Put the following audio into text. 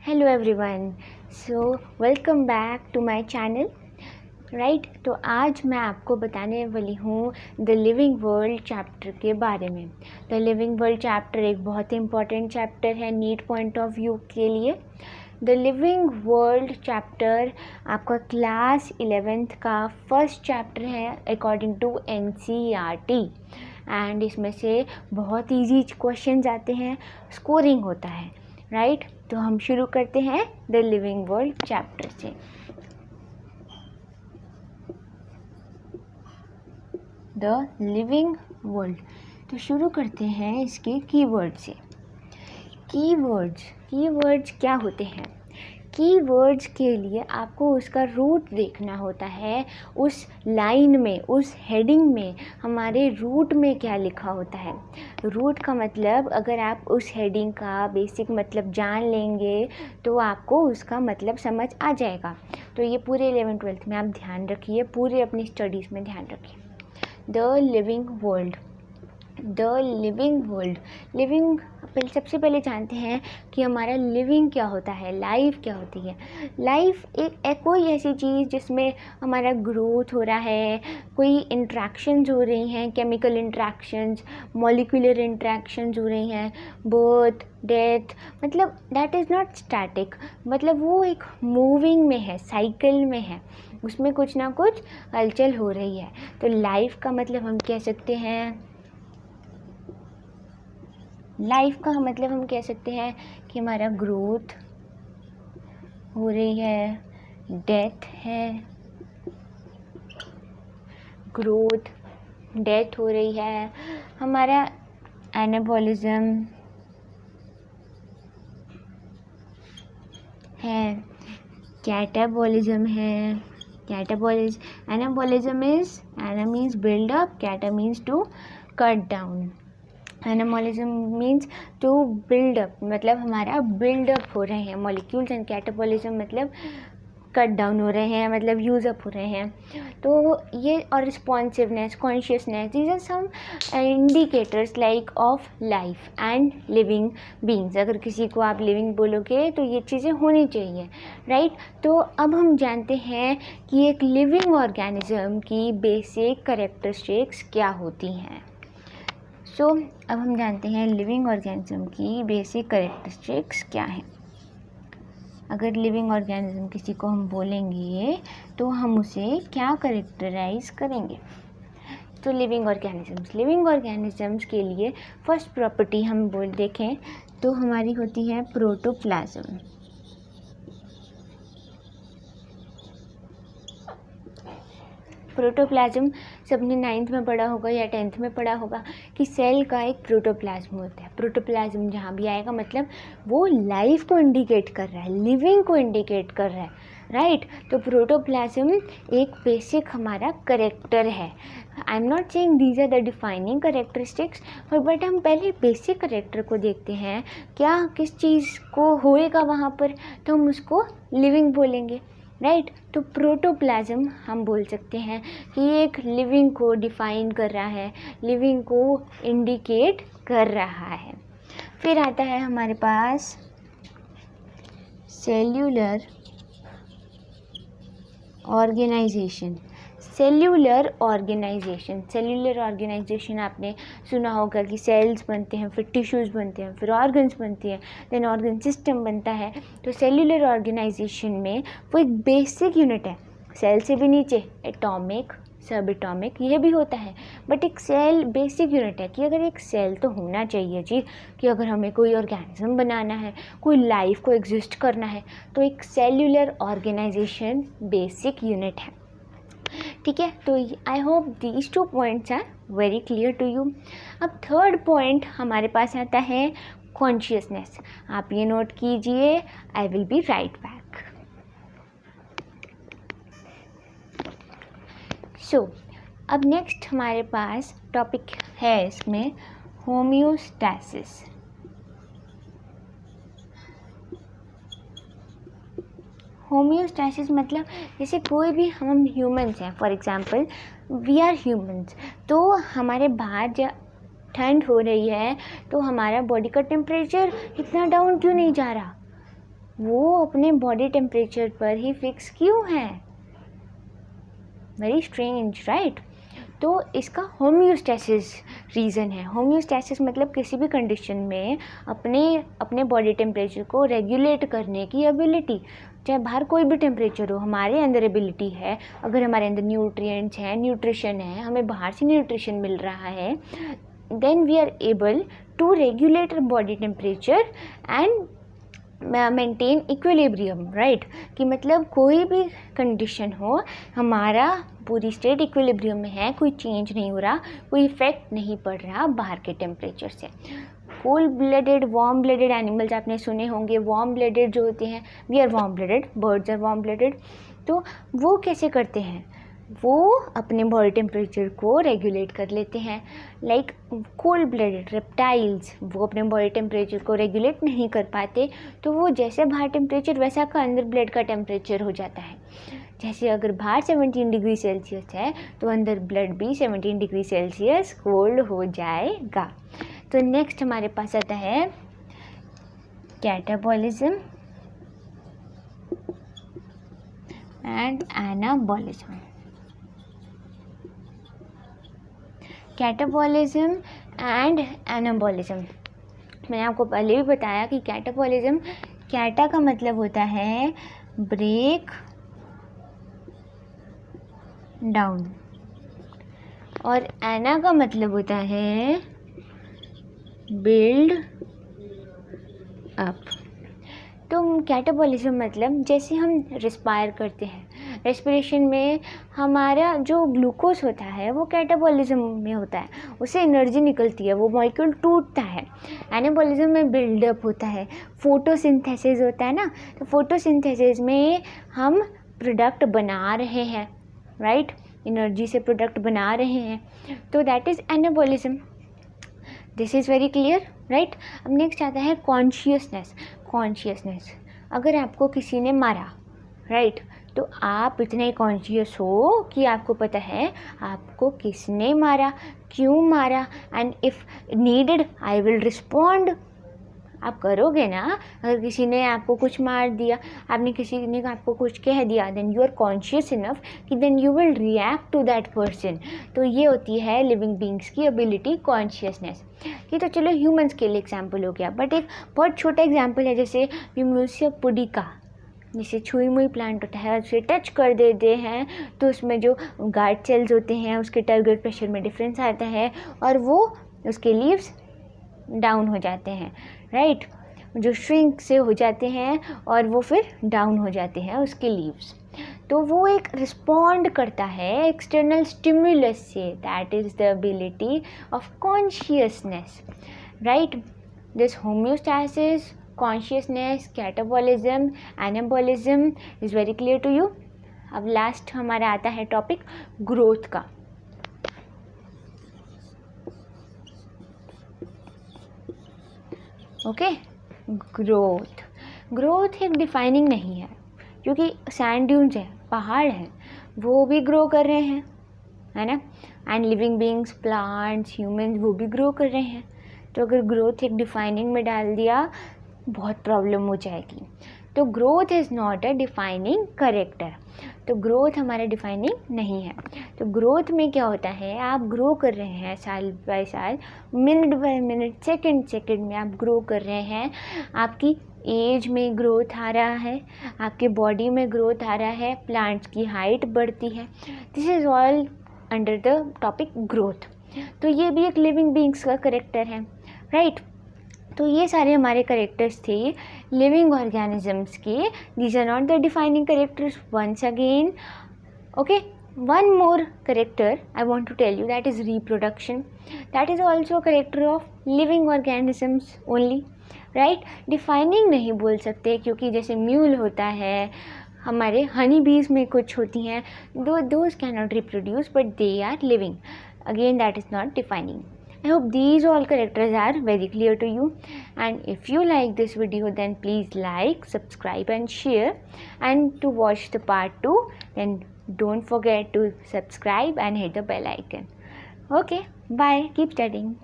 Hello everyone, so welcome back to my channel. Right, तो आज मैं आपको बताने वाली हूँ द लिविंग वर्ल्ड चैप्टर के बारे में। द लिविंग वर्ल्ड चैप्टर एक बहुत ही इम्पॉर्टेंट चैप्टर है नीट पॉइंट ऑफ व्यू के लिए। द लिविंग वर्ल्ड चैप्टर आपका क्लास 11th का फर्स्ट चैप्टर है अकॉर्डिंग टू NCERT एंड इसमें से बहुत ईजी क्वेश्चंस आते हैं, स्कोरिंग होता है। राइट, तो हम शुरू करते हैं द लिविंग वर्ल्ड चैप्टर से। द लिविंग वर्ल्ड, तो शुरू करते हैं इसके कीवर्ड से। कीवर्ड्स क्या होते हैं? कीवर्ड्स के लिए आपको उसका रूट देखना होता है। उस लाइन में, उस हेडिंग में हमारे रूट में क्या लिखा होता है। रूट का मतलब, अगर आप उस हेडिंग का बेसिक मतलब जान लेंगे तो आपको उसका मतलब समझ आ जाएगा। तो ये पूरे 11th-12th में आप ध्यान रखिए, पूरे अपनी स्टडीज़ में ध्यान रखिए। द लिविंग वर्ल्ड, लिविंग सबसे पहले जानते हैं कि हमारा लिविंग क्या होता है, लाइफ क्या होती है। लाइफ एक कोई ऐसी चीज़ जिसमें हमारा ग्रोथ हो रहा है, कोई इंट्रैक्शंस हो रही हैं, केमिकल इंट्रैक्शंस, मॉलिक्यूलर इंट्रैक्शंस हो रही हैं, बर्थ डेथ, मतलब दैट इज़ नॉट स्टैटिक, मतलब वो एक मूविंग में है, साइकिल में है, उसमें कुछ ना कुछ हलचल हो रही है। तो लाइफ का मतलब हम कह सकते हैं, कि हमारा ग्रोथ हो रही है, डेथ है, ग्रोथ डेथ हो रही है, हमारा एनाबॉलिज्म है, कैटाबॉलिज्म है। Anabolism is, ana means build up, cata means to cut down. Anabolism means to build up, मतलब हमारा बिल्डअप हो रहे हैं मॉलिक्यूल्स, एंड कैटाबॉलिज्म मतलब कट डाउन हो रहे हैं, मतलब यूज़ अप हो रहे हैं। तो ये, और responsiveness, consciousness, these are some indicators like of life and living beings. अगर किसी को आप लिविंग बोलोगे तो ये चीज़ें होनी चाहिए। राइट, तो अब हम जानते हैं कि एक लिविंग ऑर्गेनिज्म की बेसिक कैरेक्टरिस्टिक्स क्या होती हैं। सो अब हम जानते हैं लिविंग ऑर्गेनिज्म की बेसिक कैरेक्टरिस्टिक्स क्या हैं। अगर लिविंग ऑर्गेनिज्म किसी को हम बोलेंगे तो हम उसे क्या कैरेक्टराइज करेंगे। तो लिविंग ऑर्गेनिजम्स के लिए फर्स्ट प्रॉपर्टी हम देखें तो हमारी होती है प्रोटोप्लाज्म। प्रोटोप्लाज्म सबने 9th में पढ़ा होगा या 10th में पढ़ा होगा कि सेल का एक प्रोटोप्लाज्म होता है। प्रोटोप्लाज्म जहाँ भी आएगा मतलब वो लाइफ को इंडिकेट कर रहा है, लिविंग को इंडिकेट कर रहा है। राइट, तो प्रोटोप्लाज्म एक बेसिक हमारा करेक्टर है। I am not saying these are the defining characteristics, but हम पहले बेसिक करेक्टर को देखते हैं, क्या किस चीज़ को होएगा वहाँ पर, तो हम उसको लिविंग बोलेंगे। राइट, तो प्रोटोप्लाज्म हम बोल सकते हैं कि एक लिविंग को डिफाइन कर रहा है, लिविंग को इंडिकेट कर रहा है। फिर आता है हमारे पास सेल्यूलर ऑर्गेनाइजेशन। सेल्यूलर ऑर्गेनाइजेशन आपने सुना होगा कि सेल्स बनते हैं, फिर टिश्यूज़ बनते हैं, फिर ऑर्गन्स बनती हैं, देन ऑर्गन सिस्टम बनता है। तो सेल्यूलर ऑर्गेनाइजेशन में वो एक बेसिक यूनिट है, सेल से भी नीचे एटॉमिक, सब एटॉमिक ये भी होता है, बट एक सेल बेसिक यूनिट है कि अगर एक सेल तो होना चाहिए जी, कि अगर हमें कोई ऑर्गेनिज्म बनाना है, कोई लाइफ को एग्जिस्ट करना है, तो एक सेल्यूलर ऑर्गेनाइजेशन बेसिक यूनिट है। ठीक है, तो I hope these 2 points are very clear to you. अब थर्ड पॉइंट हमारे पास आता है कॉन्शियसनेस। आप ये नोट कीजिए, I will be right back. So अब नेक्स्ट हमारे पास टॉपिक है इसमें होम्योस्टैसिस। होम्योस्टैसिस मतलब जैसे कोई भी हम ह्यूमंस हैं, for example we are humans, तो हमारे बाहर जब ठंड हो रही है तो हमारा बॉडी का टेम्परेचर इतना डाउन क्यों नहीं जा रहा, वो अपने बॉडी टेम्परेचर पर ही फिक्स क्यों है? Very strange, right? तो इसका होम्योस्टैसिस रीज़न है। होम्योस्टैसिस मतलब किसी भी कंडीशन में अपने बॉडी टेम्परेचर को रेगुलेट करने की एबिलिटी। चाहे बाहर कोई भी टेम्परेचर हो, हमारे अंदर एबिलिटी है। अगर हमारे अंदर न्यूट्रिएंट्स हैं, न्यूट्रिशन है, हमें बाहर से न्यूट्रिशन मिल रहा है, then we are able to regulate body temperature and maintain equilibrium, right? कि मतलब कोई भी कंडीशन हो, हमारा पूरी स्टेट इक्विलिब्रियम में है, कोई चेंज नहीं हो रहा, कोई इफेक्ट नहीं पड़ रहा बाहर के टेम्परेचर से। Cold blooded, warm blooded animals आपने सुने होंगे। वार्म ब्लडेड जो होते हैं, we are warm blooded, birds are warm blooded. तो वो कैसे करते हैं? वो अपने बॉडी टेम्परेचर को रेगुलेट कर लेते हैं। लाइक कोल्ड ब्लडेड रेप्टाइल्स, वो अपने बॉडी टेम्परेचर को रेगुलेट नहीं कर पाते, तो वो जैसे बाहर टेम्परेचर वैसा का अंदर ब्लड का टेम्परेचर हो जाता है। जैसे अगर बाहर 17 डिग्री सेल्सियस है तो अंदर ब्लड भी 17 डिग्री सेल्सियस कोल्ड हो जाएगा। तो नेक्स्ट हमारे पास आता है catabolism and anabolism. Catabolism and anabolism, मैंने आपको पहले भी बताया कि कैटाबॉलिज्म, कैटा का मतलब होता है ब्रेक डाउन और एना का मतलब होता है बिल्ड अप। तो कैटाबॉलिज्म मतलब जैसे हम रिस्पायर करते हैं, रेस्पिरेशन में हमारा जो ग्लूकोज होता है वो कैटाबॉलिज्म में होता है, उससे एनर्जी निकलती है, वो मॉलिक्यूल टूटता है। एनाबॉलिज्म में बिल्डअप होता है, फोटोसिंथेसिस होता है ना, तो फोटोसिंथेसिस में हम प्रोडक्ट बना रहे हैं, राइट? एनर्जी से प्रोडक्ट बना रहे हैं, तो that is anabolism. This is very clear, right? अब नेक्स्ट आता है कॉन्शियसनेस। कॉन्शियसनेस, अगर आपको किसी ने मारा, राइट, तो आप इतने कॉन्शियस हो कि आपको पता है आपको किसने मारा, क्यों मारा, and if needed I will respond. आप करोगे ना? अगर किसी ने आपको कुछ मार दिया, आपने किसी ने आपको कुछ कह दिया, then you are conscious enough कि then you will react to that person. तो ये होती है लिविंग बींग्स की एबिलिटी, कॉन्शियसनेस। ये तो चलो ह्यूमंस के लिए एग्जाम्पल हो गया, बट एक बहुत छोटा एग्जाम्पल है, जैसे म्यूसिया पुडिका, जैसे छुई मुई प्लांट होता है, उसे टच कर देते हैं तो उसमें जो गार्ड सेल्स होते हैं उसके टारगेट प्रेशर में डिफरेंस आता है और वो उसके लीव्स डाउन हो जाते हैं, राइट? जो श्रिंक से हो जाते हैं और वो फिर डाउन हो जाते हैं उसके लीव्स। तो वो एक रिस्पॉन्ड करता है एक्सटर्नल स्टिमुलस से, that is the ability of consciousness, right? This homeostasis, consciousness, catabolism, anabolism is very clear to you. अब लास्ट हमारा आता है टॉपिक ग्रोथ का। ओके, ग्रोथ एक डिफाइनिंग नहीं है, क्योंकि सैंड ड्यून्स है, पहाड़ हैं, वो भी ग्रो कर रहे हैं, है ना? And living beings, plants, humans, वो भी ग्रो कर रहे हैं। तो अगर ग्रोथ एक डिफाइनिंग में डाल दिया बहुत प्रॉब्लम हो जाएगी। तो growth is not a defining character, तो ग्रोथ हमारा डिफाइनिंग नहीं है। तो ग्रोथ में क्या होता है, आप ग्रो कर रहे हैं साल बाय साल, minute by minute, second second में आप ग्रो कर रहे हैं। आपकी एज में ग्रोथ आ रहा है, आपके बॉडी में ग्रोथ आ रहा है, प्लांट्स की हाइट बढ़ती है। This is all under the topic growth. तो ये भी एक लिविंग बींग्स का करेक्टर है, राइट? तो ये सारे हमारे करेक्टर्स थे लिविंग ऑर्गेनिजम्स के। These are not the defining characters once again. Okay, one more character I want to tell you, that is reproduction. That is also a character of living organisms only, right? Defining नहीं बोल सकते, क्योंकि जैसे mule होता है, हमारे हनी बीज में कुछ होती हैं, those cannot reproduce but they are living. Again, that is not defining. I hope these all characters are very clear to you, and if you like this video then please like, subscribe and share, and to watch the part 2 then don't forget to subscribe and hit the bell icon. Okay, bye, keep studying.